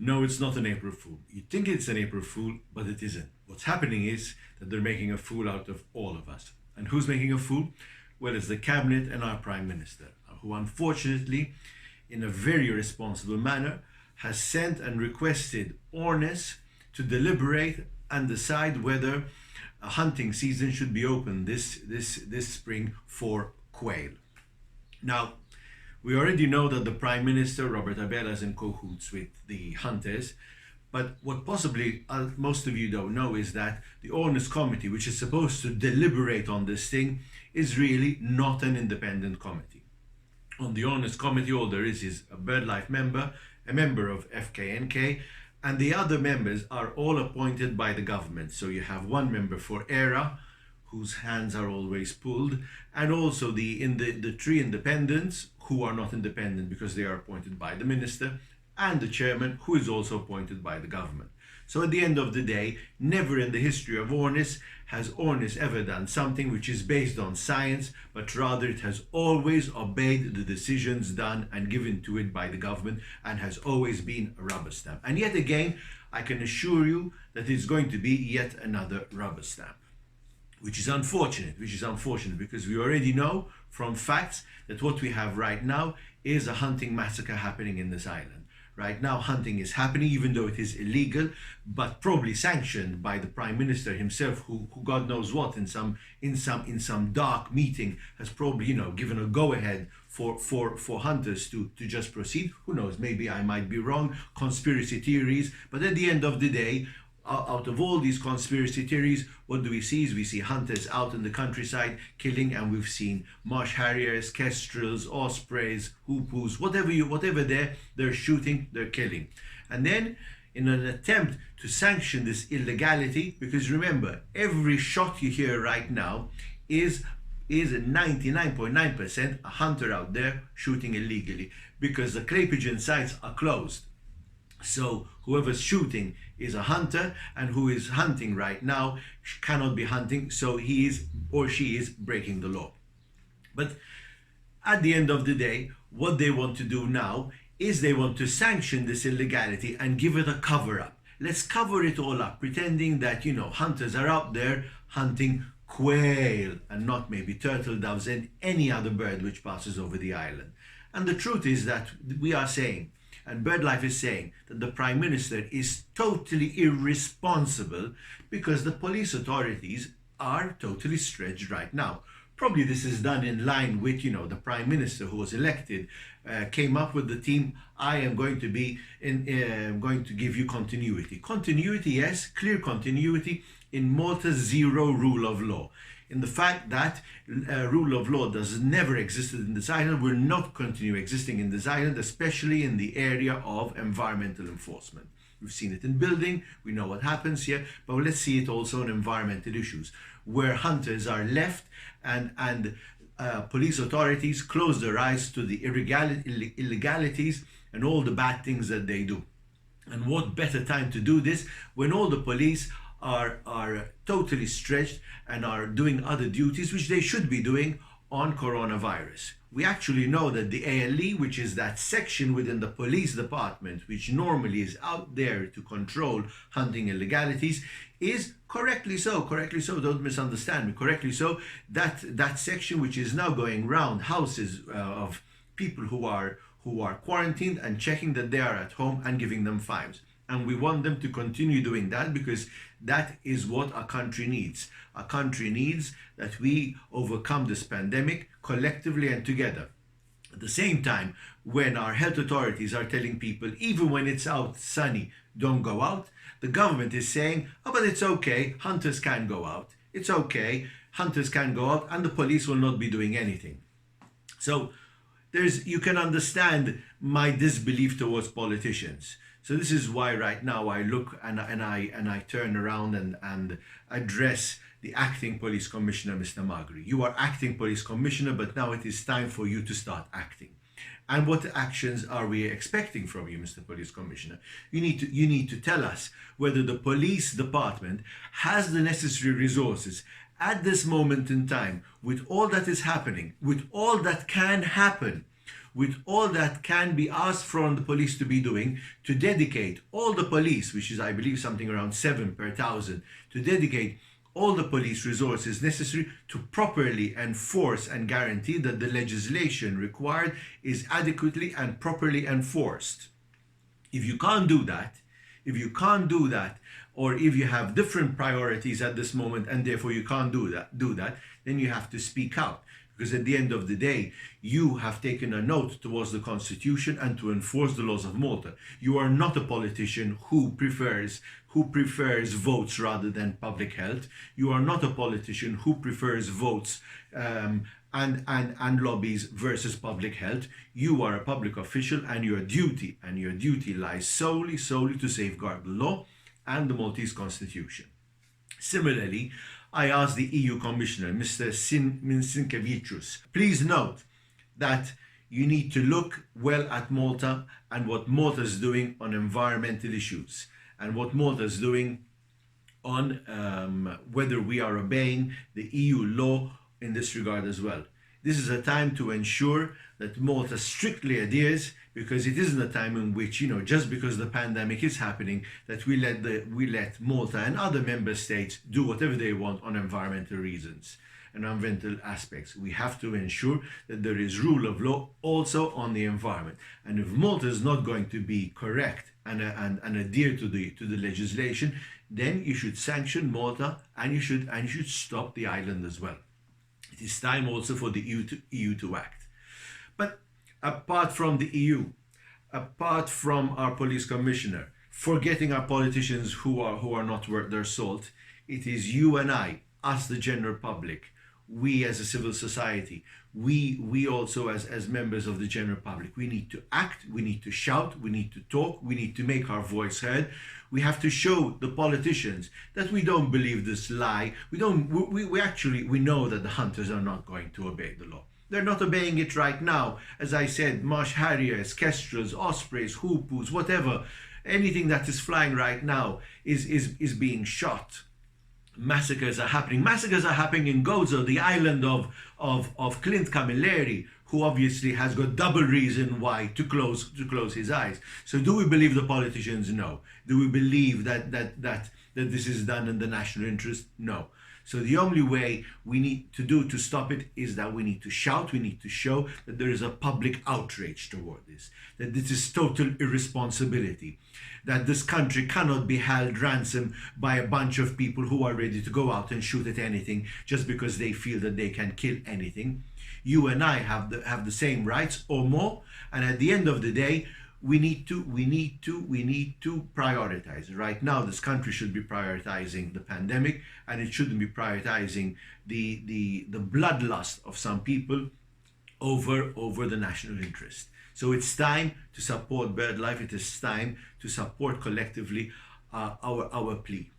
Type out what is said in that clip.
No, it's not an April Fool. You think it's an April Fool, but it isn't. What's happening is that they're making a fool out of all of us. And who's making a fool? Well, it's the cabinet and our prime minister, who unfortunately, in a very irresponsible manner, has sent and requested Ornis to deliberate and decide whether a hunting season should be open this spring for quail. Now, we already know that the Prime Minister, Robert Abela, is in cahoots with the hunters, but what possibly most of you don't know is that the Ornis Committee, which is supposed to deliberate on this thing, is really not an independent committee. On the Ornis Committee, all there is a BirdLife member, a member of FKNK, and the other members are all appointed by the government. So you have one member for ERA, whose hands are always pulled, and also the three independents, who are not independent because they are appointed by the minister, and the chairman, who is also appointed by the government. So at the end of the day, never in the history of Ornis has Ornis ever done something which is based on science, but rather it has always obeyed the decisions done and given to it by the government, and has always been a rubber stamp. And yet again, I can assure you that it's going to be yet another rubber stamp. Which is unfortunate because we already know from facts that what we have right now is a hunting massacre happening in this island. Right now, hunting is happening, even though it is illegal, but probably sanctioned by the Prime Minister himself, who God knows what, in some dark meeting has probably, given a go-ahead for hunters to just proceed. Who knows? Maybe I might be wrong. Conspiracy theories, but at the end of the day, out of all these conspiracy theories, what do we see? Is we see hunters out in the countryside killing, and we've seen marsh harriers, kestrels, ospreys, hoopoes, whatever they're shooting, they're killing. And then, in an attempt to sanction this illegality, because remember, every shot you hear right now is 99.9% a hunter out there shooting illegally, because the clay pigeon sites are closed. So whoever's shooting is a hunter, and who is hunting right now cannot be hunting, so he is or she is breaking the law. But at the end of the day, what they want to do now is they want to sanction this illegality and give it a cover up. Let's cover it all up, pretending that, hunters are out there hunting quail and not maybe turtle doves and any other bird which passes over the island. And the truth is that we are saying, and BirdLife is saying, that the Prime Minister is totally irresponsible because the police authorities are totally stretched right now. Probably this is done in line with, the Prime Minister who was elected, came up with the team, I am going to be going to give you continuity. Continuity, yes, clear continuity in Malta's zero rule of law. In the fact that rule of law does never existed in this island, will not continue existing in this island, especially in the area of environmental enforcement. We've seen it in building, we know what happens here, but let's see it also in environmental issues, where hunters are left and police authorities close their eyes to the illegalities and all the bad things that they do. And what better time to do this when all the police are totally stretched and are doing other duties which they should be doing on coronavirus. We actually know that the ALE, which is that section within the police department which normally is out there to control hunting illegalities, is correctly so, don't misunderstand me, correctly so, that section which is now going round houses of people who are quarantined and checking that they are at home and giving them fines. And we want them to continue doing that because that is what our country needs. Our country needs that we overcome this pandemic collectively and together. At the same time, when our health authorities are telling people, even when it's out sunny, don't go out, the government is saying, oh, but it's okay, hunters can go out. It's okay, hunters can go out, and the police will not be doing anything. So you can understand my disbelief towards politicians. So this is why right now I look and I turn around and address the acting police commissioner, Mr. Magri. You are acting police commissioner, but now it is time for you to start acting. And what actions are we expecting from you, Mr. Police Commissioner? You need to tell us whether the police department has the necessary resources at this moment in time, with all that is happening, with all that can happen, with all that can be asked from the police to be doing, to dedicate all the police, which is I believe something around 7 per thousand, to dedicate all the police resources necessary to properly enforce and guarantee that the legislation required is adequately and properly enforced. If you can't do that, or if you have different priorities at this moment and therefore you can't do that, then you have to speak out. Because at the end of the day, you have taken a note towards the Constitution and to enforce the laws of Malta. You are not a politician who prefers votes rather than public health. You are not a politician who prefers votes and lobbies versus public health. You are a public official, and your duty lies solely to safeguard the law and the Maltese Constitution. Similarly, I asked the EU Commissioner, Mr. Sinkevicius, please note that you need to look well at Malta and what Malta is doing on environmental issues and what Malta is doing on whether we are obeying the EU law in this regard as well. This is a time to ensure that Malta strictly adheres, because it isn't a time in which, just because the pandemic is happening, that we let Malta and other member states do whatever they want on environmental reasons and environmental aspects. We have to ensure that there is rule of law also on the environment. And if Malta is not going to be correct and adhere to the legislation, then you should sanction Malta, and you should stop the island as well. It is time also for the EU to act. But apart from the EU, apart from our police commissioner, forgetting our politicians who are not worth their salt, it is you and I, us the general public, we as a civil society, we also as members of the general public, we need to act, we need to shout, we need to talk, we need to make our voice heard. We have to show the politicians that we don't believe this lie. We know that the hunters are not going to obey the law. They're not obeying it right now. As I said, marsh harriers, kestrels, ospreys, hoopoes, whatever, anything that is flying right now is being shot. Massacres are happening. Massacres are happening in Gozo, the island of Clint Camilleri, who obviously has got double reason why to close his eyes. So do we believe the politicians? No. Do we believe that this is done in the national interest? No. So the only way we need to do to stop it is that we need to shout, we need to show that there is a public outrage toward this, that this is total irresponsibility, that this country cannot be held ransom by a bunch of people who are ready to go out and shoot at anything just because they feel that they can kill anything. You and I have the same rights or more, and at the end of the day, we need to prioritize. Right now, this country should be prioritizing the pandemic, and it shouldn't be prioritizing the bloodlust of some people over the national interest. So it's time to support BirdLife. It is time to support collectively our plea.